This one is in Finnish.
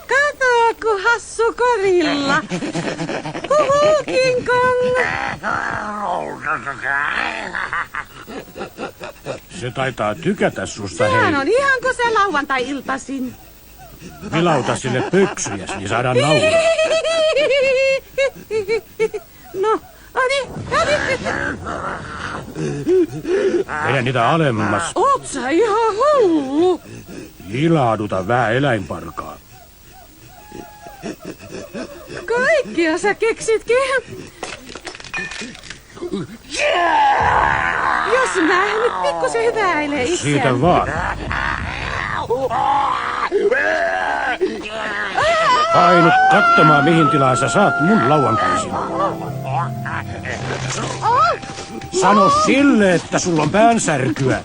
Kato, ku hassu korilla. Huhu, King Kong. Se taitaa tykätä susta, hei. Sehän on ihan kuin se lauantai-iltaisin. Vilauta sille pöksyjäs, niin saadaan nauraa. No, Vedä niitä alemmas. oot sä ihan hullu? Ilahduta vähän eläinparkaa. Kaikkia sä keksitkin. Jos mä nyt pikkusen hyväilee itseään. Siitä vaan. Painu katsomaan, mihin tilaan sä saat mun lauantaisin. Sano sille, että sulla on päänsärkyä.